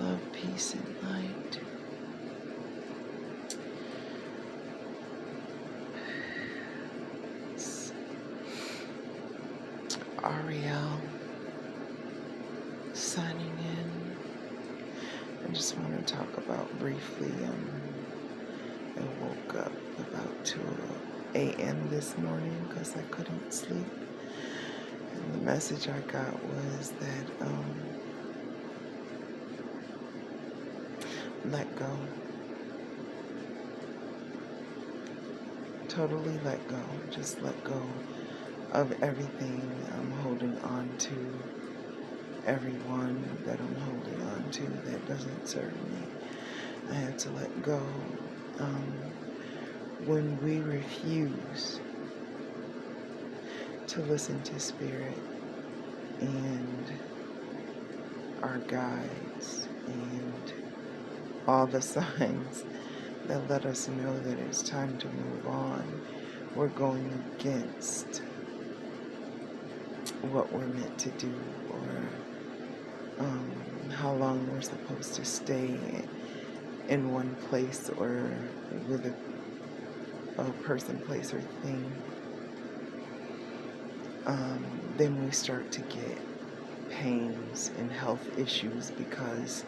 love, peace, and light. It's Ariel signing in. I just want to talk about briefly. I woke up about 2 a.m. this morning because I couldn't sleep. And the message I got was that let go. Totally let go. Just let go of everything I'm holding on to. Everyone that I'm holding on to that doesn't serve me. I have to let go. When we refuse to listen to Spirit and our guides and all the signs that let us know that it's time to move on, we're going against what we're meant to do, or how long we're supposed to stay in one place or with a person, place, or thing. Then we start to get pains and health issues because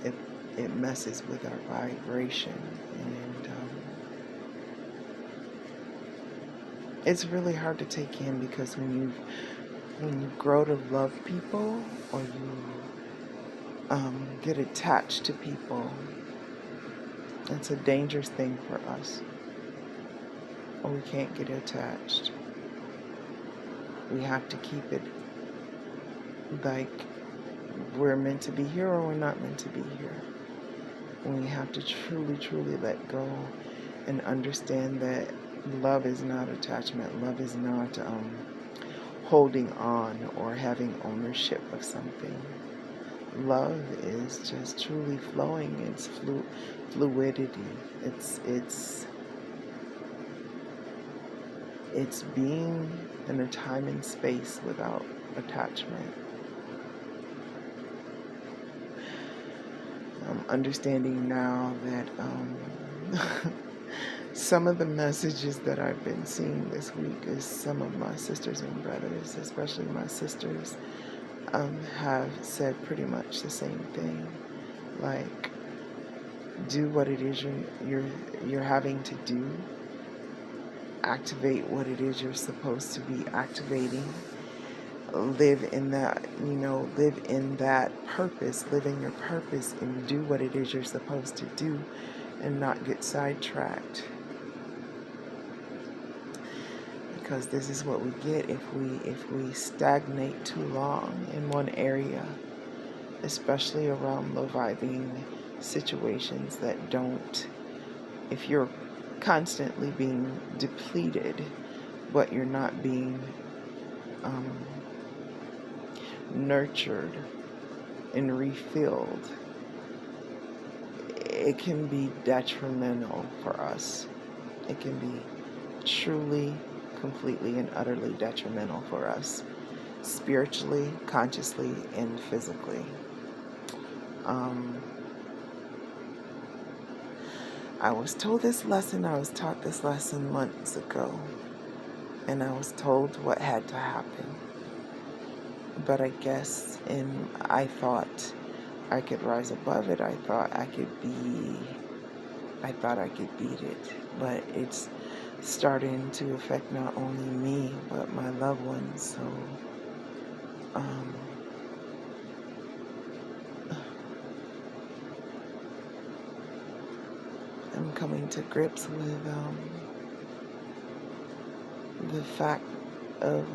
it messes with our vibration, and it's really hard to take in, because when you grow to love people, or you get attached to people, it's a dangerous thing for us. Or we can't get attached. We have to keep it like we're meant to be here or we're not meant to be here. And we have to truly, truly let go and understand that love is not attachment. Love is not holding on or having ownership of something. Love is just truly flowing. It's fluidity. It's being in a time and space without attachment. I'm understanding now that some of the messages that I've been seeing this week is some of my sisters and brothers, especially my sisters, have said pretty much the same thing. Like, do what it is you're having to do. Activate what it is you're supposed to be activating. Live in that, live in that purpose. Live in your purpose and do what it is you're supposed to do, and not get sidetracked. Because this is what we get if we stagnate too long in one area, especially around low-vibing situations that don't. If you're constantly being depleted, but you're not being nurtured and refilled, it can be detrimental for us. It can be truly, completely, and utterly detrimental for us, spiritually, consciously, and physically. I was taught this lesson months ago, and I was told what had to happen. But I guess, and I thought I could rise above it. I thought I could beat it. But it's starting to affect not only me, but my loved ones. So, I'm coming to grips with the fact of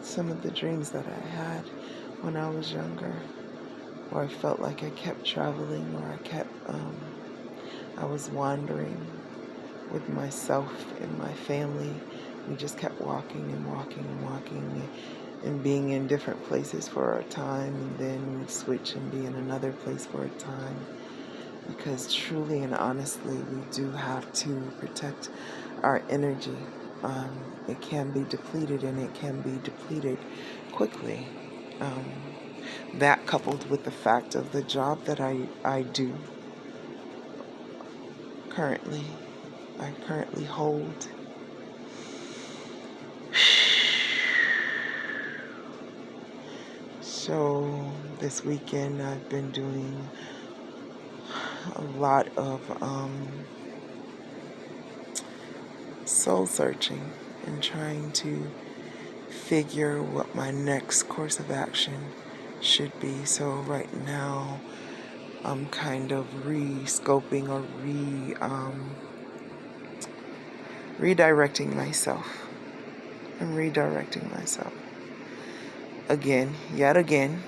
some of the dreams that I had when I was younger, where I felt like I kept traveling, or I was wandering with myself and my family. We just kept walking and walking and walking, and being in different places for a time, and then we'd switch and be in another place for a time. Because truly and honestly, we do have to protect our energy. It can be depleted, and it can be depleted quickly. that coupled with the fact of the job that I do currently, I currently hold. So this weekend I've been doing a lot of soul searching and trying to figure what my next course of action should be. So right now I'm kind of re-scoping or redirecting myself. I'm redirecting myself again, yet again.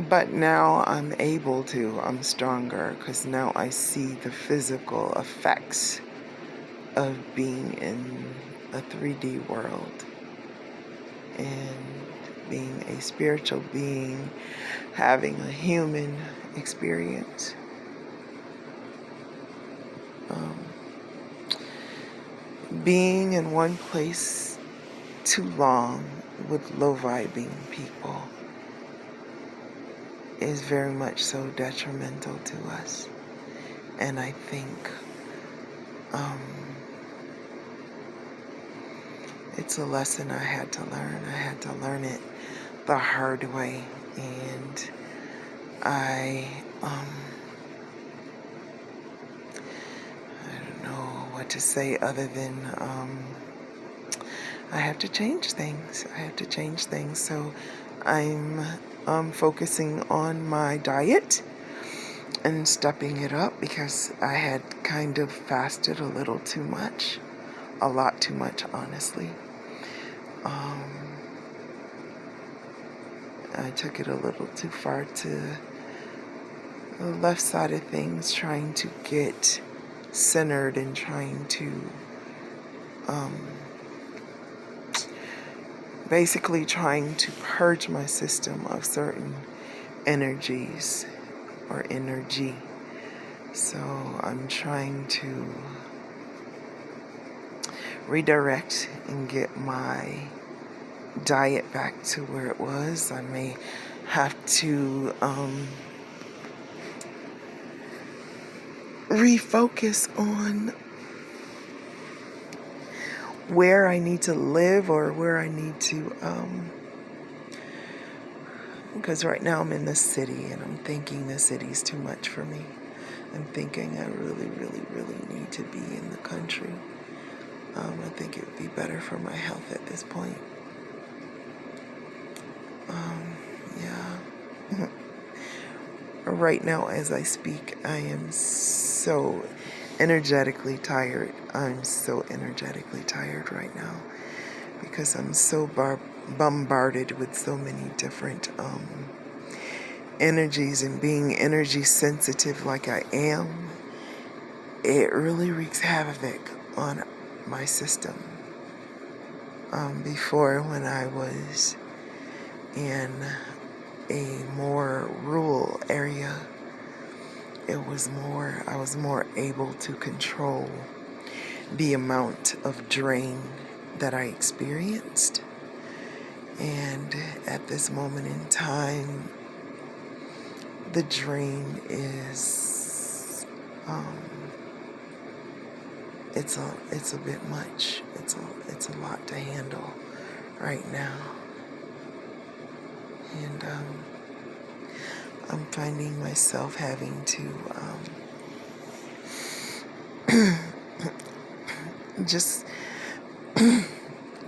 But now I'm stronger because now I see the physical effects of being in a 3D world and being a spiritual being, having a human experience. Being in one place too long with low vibing people is very much so detrimental to us. And I think it's a lesson I had to learn. I had to learn it the hard way. And I don't know what to say other than I have to change things. I have to change things. So I'm focusing on my diet and stepping it up because I had kind of fasted a little too much. A lot too much, honestly. I took it a little too far to the left side of things, trying to get centered and trying to basically trying to purge my system of certain energies or energy. So I'm trying to redirect and get my diet back to where it was. I may have to refocus on where I need to live or where I need to because right now I'm in the city and I'm thinking the city's too much for me. I'm thinking I really, really, really need to be in the country. I think it would be better for my health at this point. Yeah. Right now, as I speak, I am so energetically tired. I'm so energetically tired right now because I'm so bombarded with so many different energies, and being energy sensitive like I am, it really wreaks havoc on my system. Before, when I was in a more rural area, I was more able to control the amount of drain that I experienced. And at this moment in time, the drain is it's a bit much. It's a lot to handle right now. And I'm finding myself having to just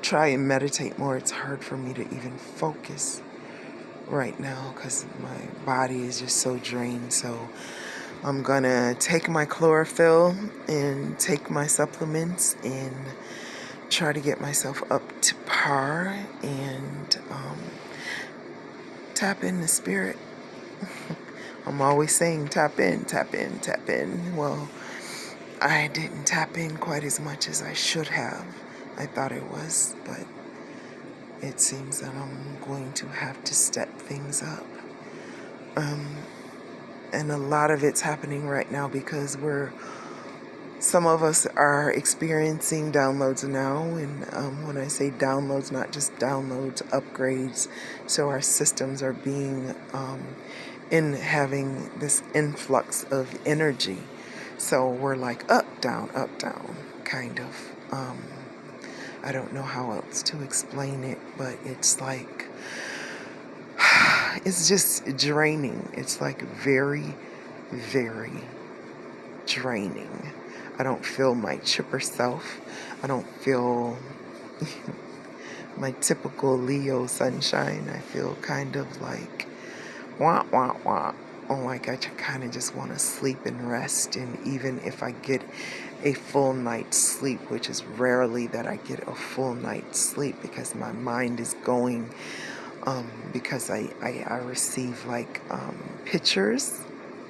try and meditate more. It's hard for me to even focus right now because my body is just so drained. So I'm gonna take my chlorophyll and take my supplements and try to get myself up to par and tap in the spirit. I'm always saying tap in, tap in, tap in. Well, I didn't tap in quite as much as I should have. I thought it was, but it seems that I'm going to have to step things up. And a lot of it's happening right now because we're Some of us are experiencing downloads now, and when I say downloads, not just downloads, upgrades. So our systems are being in having this influx of energy. So we're like up, down, kind of. I don't know how else to explain it, but it's like, it's just draining. It's like very, very draining. I don't feel my chipper self. I don't feel my typical Leo sunshine. I feel kind of like wah, wah, wah. Or like I kind of just want to sleep and rest. And even if I get a full night's sleep, which is rarely that I get a full night's sleep because my mind is going, because I receive like pictures.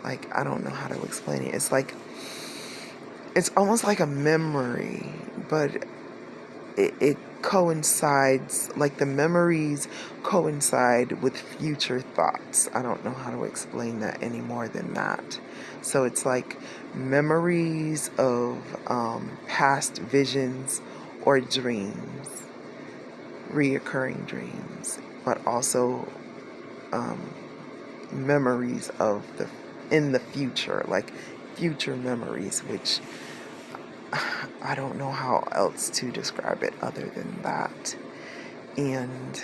Like, I don't know how to explain it. It's like, it's almost like a memory, but it coincides, like the memories coincide with future thoughts. I don't know how to explain that any more than that. So it's like memories of past visions or dreams, reoccurring dreams, but also memories of the in the future, like future memories, which I don't know how else to describe it other than that. And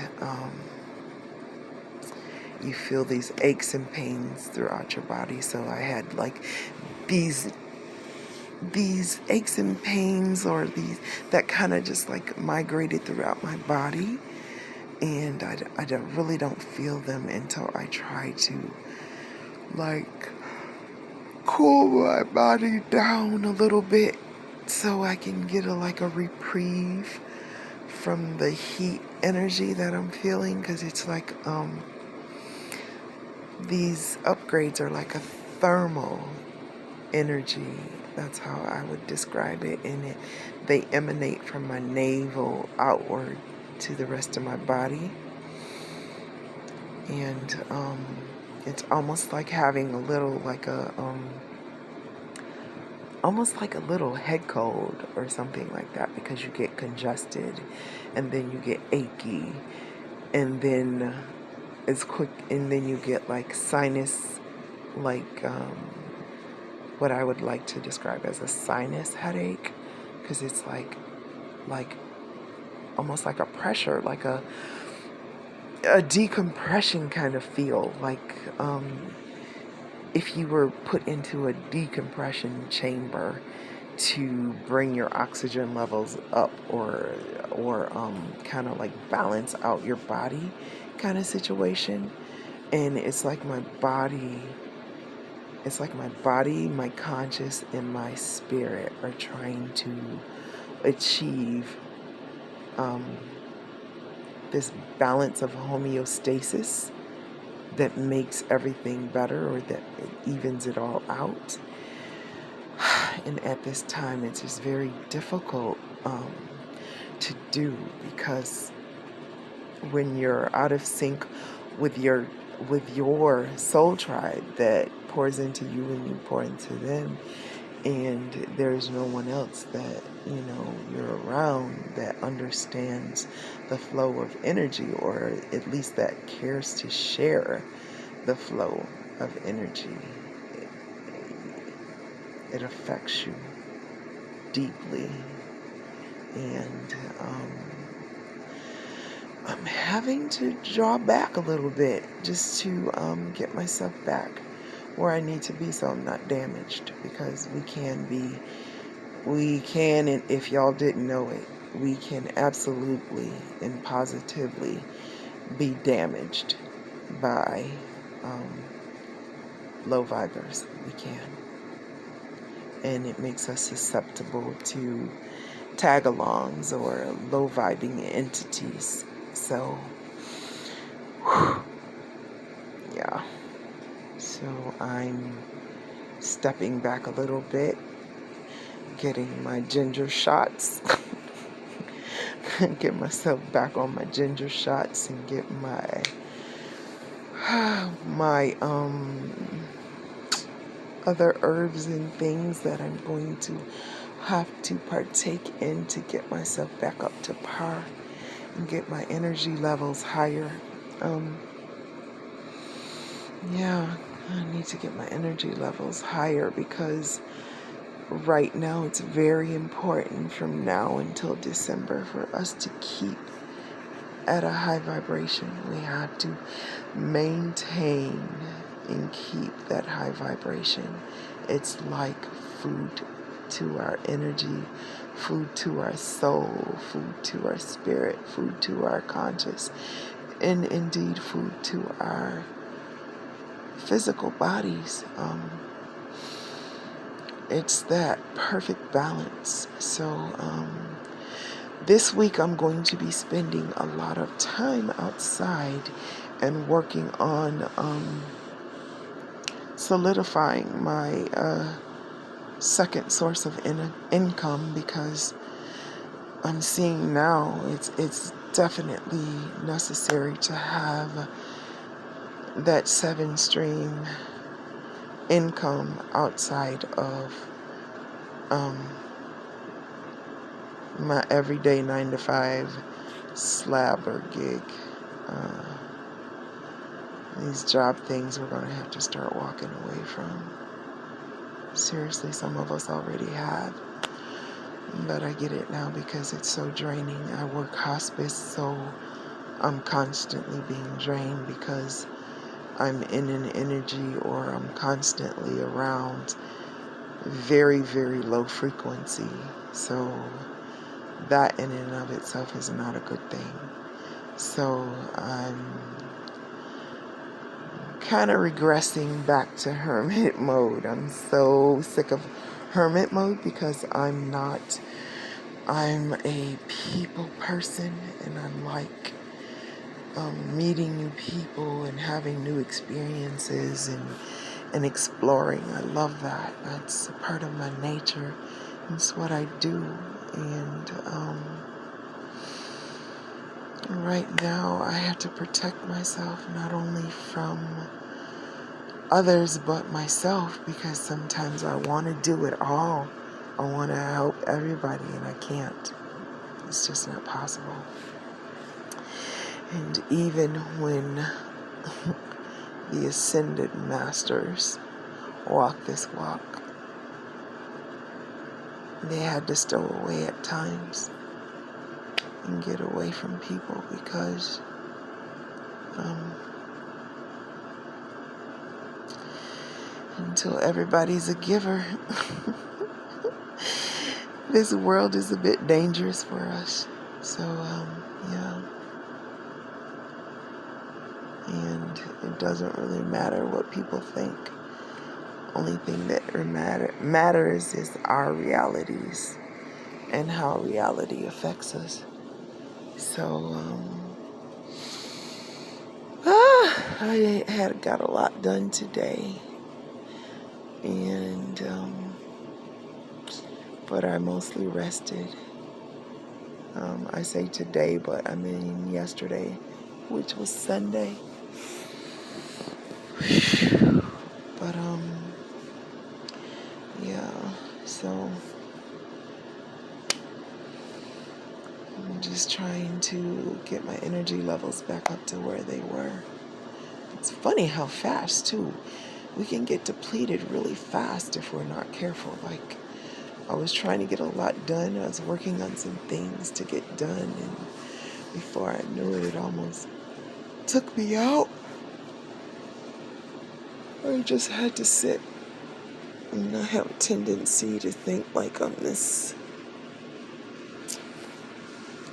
you feel these aches and pains throughout your body. So I had like these aches and pains, or these that kind of just like migrated throughout my body, and I really don't feel them until I try to like cool my body down a little bit so I can get a reprieve from the heat energy that I'm feeling, because it's like these upgrades are like a thermal energy. That's how I would describe it. And they emanate from my navel outward to the rest of my body. And it's almost like having a little, almost like a little head cold or something like that, because you get congested and then you get achy, and then it's quick, and then you get like sinus, like what I would like to describe as a sinus headache, because it's like almost like a pressure, like a decompression kind of feel, like if you were put into a decompression chamber to bring your oxygen levels up, or kind of like balance out your body kind of situation. And it's like my body, my conscious, and my spirit are trying to achieve this balance of homeostasis that makes everything better, or that it evens it all out. And at this time, it's just very difficult to do, because when you're out of sync with your soul tribe that pours into you and you pour into them, and there's no one else that you're around that understands the flow of energy, or at least that cares to share the flow of energy, it affects you deeply. And I'm having to draw back a little bit just to get myself back where I need to be, so I'm not damaged, because we can, and if y'all didn't know it, we can absolutely and positively be damaged by low vibers. We can. And it makes us susceptible to tag-alongs or low vibing entities. So, yeah. So I'm stepping back a little bit, getting my ginger shots, get myself back on my ginger shots, and get my other herbs and things that I'm going to have to partake in to get myself back up to par and get my energy levels higher. Yeah, I need to get my energy levels higher because right now it's very important from now until December for us to keep at a high vibration. We have to maintain and keep that high vibration. It's like food to our energy, food to our soul, food to our spirit, food to our conscious, and indeed food to our physical bodies. It's that perfect balance. So this week I'm going to be spending a lot of time outside and working on solidifying my second source of income, because I'm seeing now it's definitely necessary to have that 7 stream income outside of my everyday 9 to 5 slab or gig. These job things we're going to have to start walking away from. Seriously, some of us already have. But I get it now because it's so draining. I work hospice, so I'm constantly being drained because I'm in an energy, or I'm constantly around very, very low frequency. So that in and of itself is not a good thing. So I'm kind of regressing back to hermit mode. I'm so sick of hermit mode because I'm a people person, and I'm like meeting new people and having new experiences and exploring. I love that. That's a part of my nature. It's what I do. And right now I have to protect myself not only from others but myself, because sometimes I want to do it all. I want to help everybody and I can't. It's just not possible. And even when the ascended masters walk this walk, they had to stow away at times and get away from people because until everybody's a giver, this world is a bit dangerous for us. So, yeah. And it doesn't really matter what people think. Only thing that matters is our realities and how reality affects us. So, I got a lot done today, and but I mostly rested. I say today, but I mean yesterday, which was Sunday. But yeah. So I'm just trying to get my energy levels back up to where they were. It's funny how fast too. We can get depleted really fast if we're not careful. Like, I was trying to get a lot done. I was working on some things to get done, and before I knew it, it almost took me out. I just had to sit. And I have a tendency to think like I'm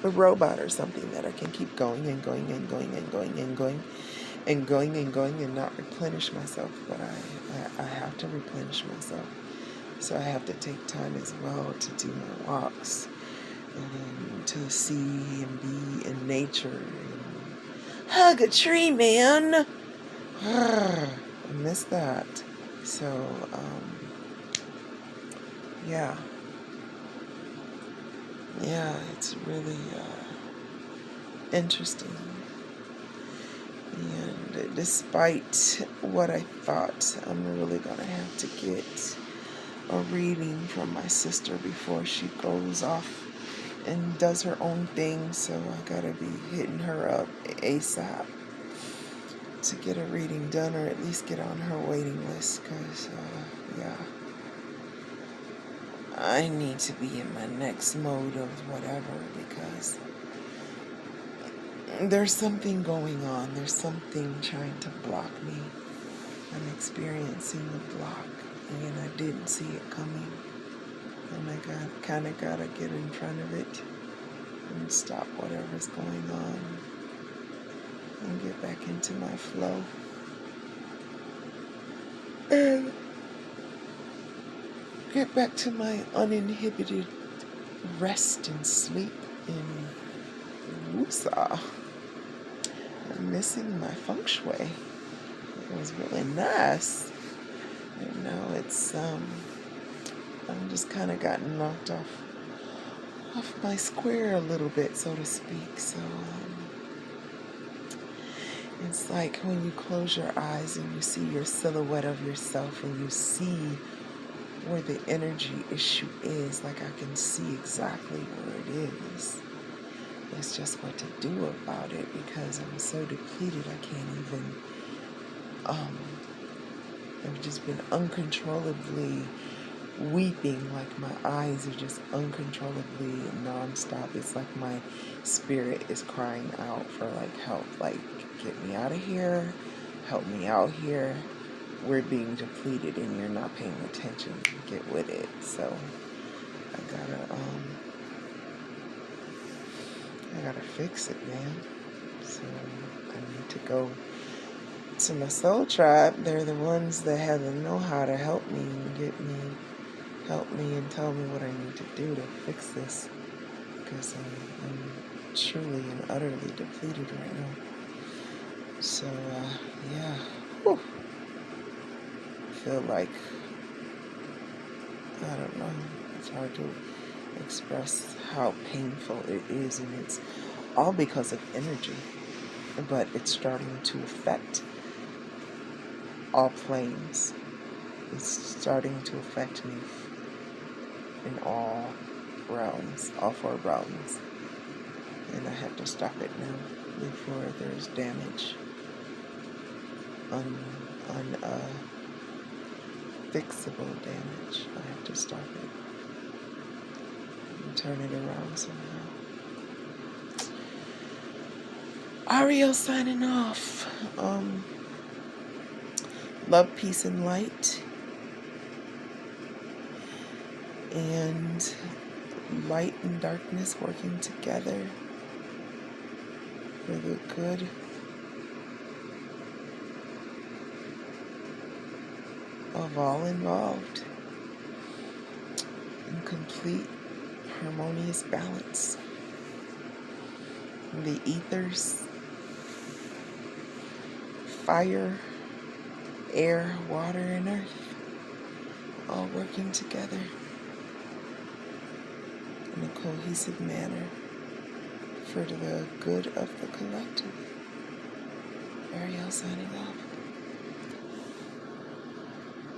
a robot or something, that I can keep going and going and going and going and going and going and going and not replenish myself. But I have to replenish myself. So I have to take time as well to do my walks and to see and be in nature and hug a tree, man. I miss that. So, yeah. Yeah, it's really interesting. And despite what I thought, I'm really going to have to get a reading from my sister before she goes off and does her own thing, so I gotta be hitting her up ASAP to get a reading done, or at least get on her waiting list, because, yeah, I need to be in my next mode of whatever, because there's something going on. There's something trying to block me. I'm experiencing a block, and I didn't see it coming. And I kind of got to get in front of it and stop whatever's going on and get back into my flow. And get back to my uninhibited rest and sleep in Wusa. I'm missing my feng shui. It was really nice. And now it's, I'm just kind of gotten knocked off my square a little bit, so to speak. So, it's like when you close your eyes and you see your silhouette of yourself and you see where the energy issue is, like I can see exactly where it is. It's just what to do about it, because I'm so depleted I can't even, I've just been uncontrollably weeping, like my eyes are just uncontrollably nonstop. It's like my spirit is crying out for like help, like get me out of here, help me out here. We're being depleted and you're not paying attention. Get with it. So I gotta fix it, man. So I need to go to my soul tribe. They're the ones that have the know-how to help me and help me and tell me what I need to do to fix this, because I'm truly and utterly depleted right now. So, yeah. Whew. I feel like, I don't know, it's hard to express how painful it is, and it's all because of energy, but it's starting to affect all planes. It's starting to affect me in all realms, all 4 realms, and I have to stop it now before there's damage, fixable damage. I have to stop it and turn it around somehow. Ariel signing off. Love, peace, and light. And light and darkness working together for the good of all involved, in complete harmonious balance. The ethers, fire, air, water, and earth, all working together in a cohesive manner for the good of the collective. Ariel signing off.